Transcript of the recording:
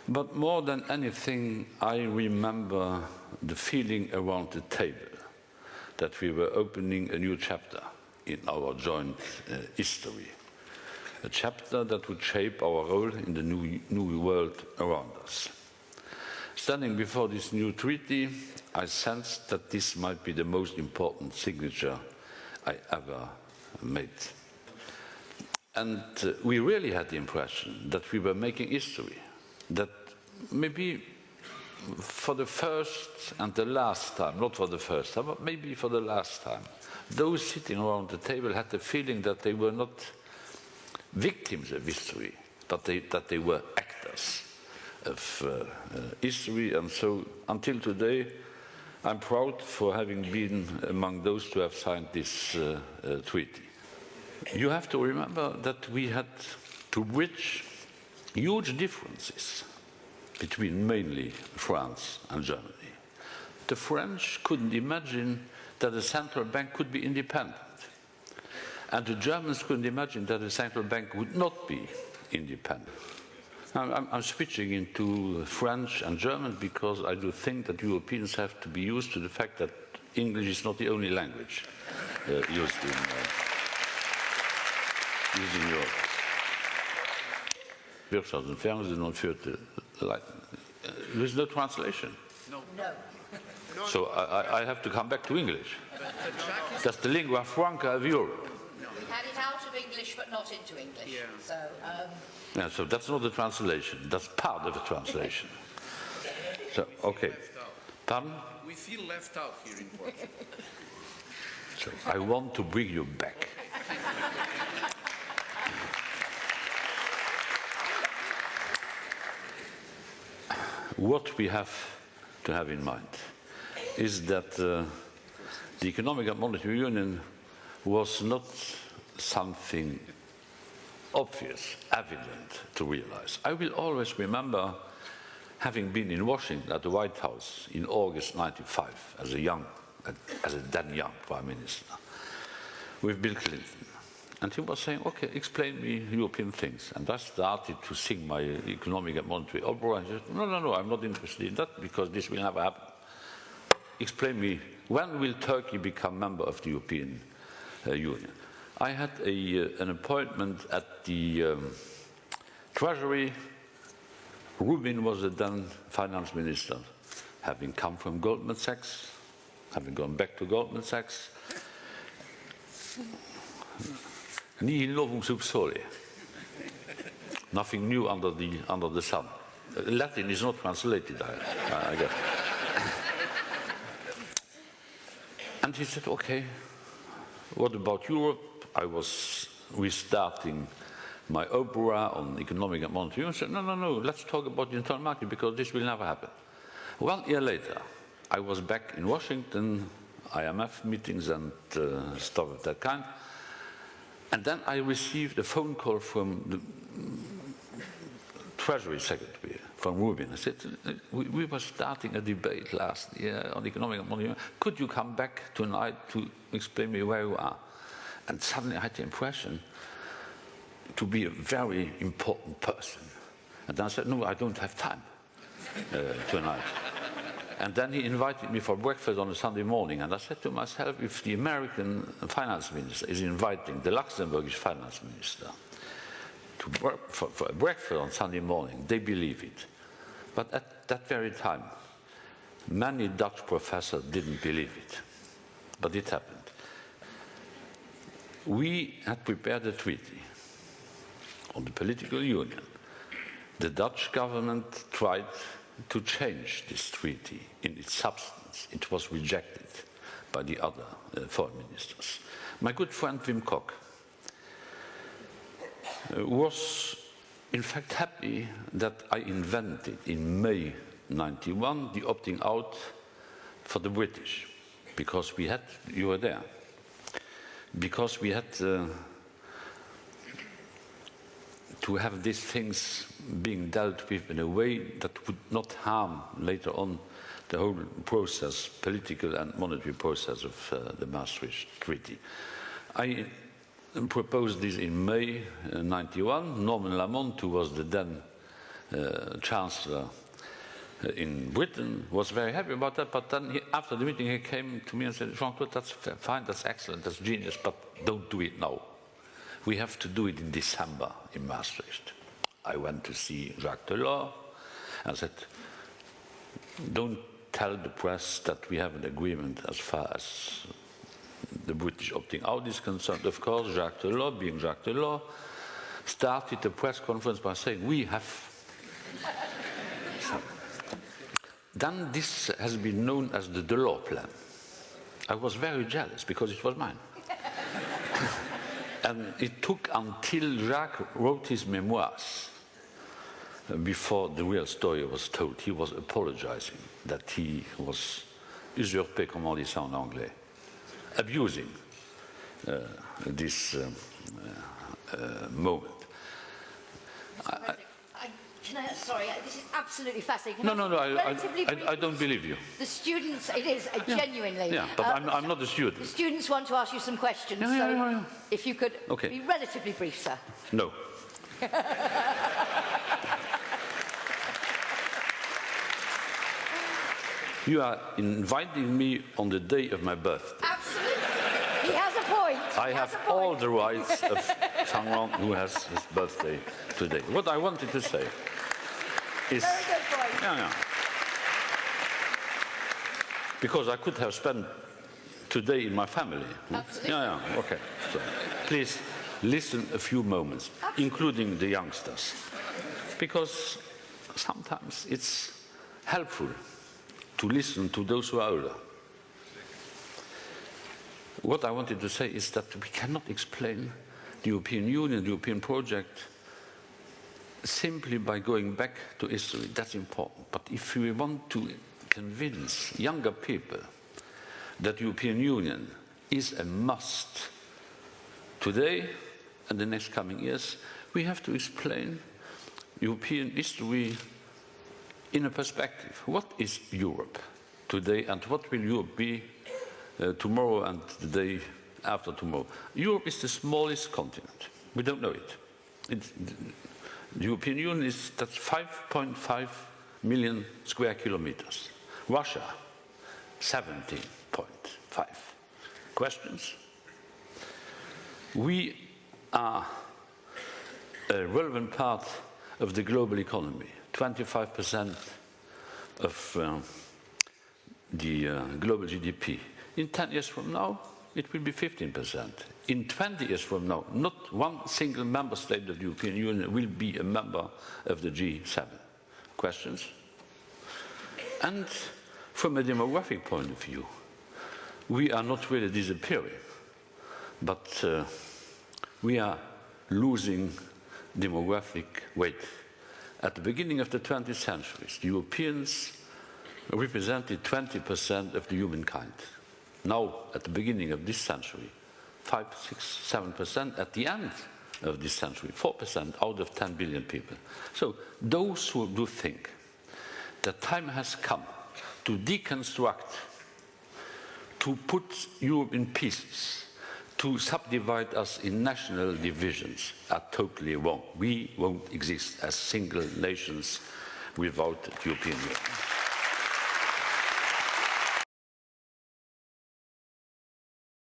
But more than anything, I remember the feeling around the table that we were opening a new chapter in our joint history, a chapter that would shape our role in the new world around us. Standing before this new treaty, I sensed that this might be the most important signature I ever made. And we really had the impression that we were making history, that maybe for the first and the last time, not for the first time, but maybe for the last time, those sitting around the table had the feeling that they were not victims of history, but that they were actors of history. And so until today, I'm proud for having been among those who have signed this treaty. You have to remember that we had to bridge huge differences between mainly France and Germany. The French couldn't imagine that a central bank could be independent. And the Germans couldn't imagine that a central bank would not be independent. I'm switching into French and German because I do think that Europeans have to be used to the fact that English is not the only language used in Europe. Wirtschaft und Fernsehen und führte there is no translation. No. So I have to come back to English. That's the lingua franca of Europe. We had it out of English, but not into English. Yeah. So that's not a translation. That's part of a translation. So, okay. Pardon? We feel left out here in Portugal. So I want to bring you back. What we have to have in mind is that the Economic and Monetary Union was not something obvious, evident to realize. I will always remember having been in Washington at the White House in August 1995 as a then young Prime Minister with Bill Clinton. And he was saying, okay, explain me European things. And I started to sing my economic and monetary opera. And he said, no, I'm not interested in that because this will never happen. Explain me, when will Turkey become member of the European Union? I had an appointment at the Treasury. Rubin was the then finance minister, having come from Goldman Sachs, having gone back to Goldman Sachs. Nihil novum sub sole. Nothing new under the sun. Latin is not translated, I guess. And he said, okay, what about Europe? I was restarting my opera on economic and monetary union. I said, no, let's talk about the internal market because this will never happen. 1 year later, I was back in Washington, IMF meetings and stuff of that kind. And then I received a phone call from the Treasury Secretary, from Rubin. I said, we were starting a debate last year on economic and monetary. Could you come back tonight to explain me where you are? And suddenly I had the impression to be a very important person. And then I said, no, I don't have time tonight. And then he invited me for breakfast on a Sunday morning. And I said to myself, if the American finance minister is inviting the Luxembourgish finance minister to work for a breakfast on Sunday morning, they believe it. But at that very time, many Dutch professors didn't believe it. But it happened. We had prepared a treaty on the political union. The Dutch government tried to change this treaty in its substance. It was rejected by the other foreign ministers. My good friend Wim Kok was in fact happy that I invented in May 1991 the opting out for the British, because you were there, because we had to have these things being dealt with in a way that would not harm later on the whole process, political and monetary process of the Maastricht Treaty. I proposed this in May 1991. Norman Lamont, who was the then Chancellor in Britain, was very happy about that, but then after the meeting he came to me and said, Jean-Claude, that's fine, that's excellent, that's genius, but don't do it now. We have to do it in December in Maastricht. I went to see Jacques Delors and said, don't tell the press that we have an agreement as far as the British opting out is concerned. Of course, Jacques Delors, being Jacques Delors, started the press conference by saying, we have. So, then this has been known as the Delors plan. I was very jealous because it was mine. And it took until Jacques wrote his memoirs before the real story was told. He was apologizing that he was usurpé, comment on dit ça en anglais, abusing this moment. Sorry, this is absolutely fascinating. No, I don't believe you. The students, it is, genuinely. Yeah, but I'm not a student. The students want to ask you some questions, so if you could be relatively brief, sir. No. You are inviting me on the day of my birthday. Absolutely. He has a point. I have all the rights of someone who has his birthday today. What I wanted to say is... Very good point. Yeah. Because I could have spent today in my family. Absolutely. Yeah, okay. So, please listen a few moments, including the youngsters. Because sometimes it's helpful to listen to those who are older. What I wanted to say is that we cannot explain the European Union, the European project, simply by going back to history. That's important. But if we want to convince younger people that the European Union is a must today and the next coming years, we have to explain European history in a perspective. What is Europe today and what will Europe be tomorrow and the day after tomorrow? Europe is the smallest continent. We don't know it. The European Union is, that's 5.5 million square kilometers. Russia, 17.5. Questions? We are a relevant part of the global economy. 25% of the global GDP. In 10 years from now, it will be 15%. In 20 years from now, not one single member state of the European Union will be a member of the G7. Questions? And from a demographic point of view, we are not really disappearing, but we are losing demographic weight. At the beginning of the 20th century, the Europeans represented 20% of the humankind. Now, at the beginning of this century, 5, 6, 7%. At the end of this century, 4% out of 10 billion people. So those who do think that time has come to deconstruct, to put Europe in pieces, to subdivide us in national divisions are totally wrong. We won't exist as single nations without the European Union.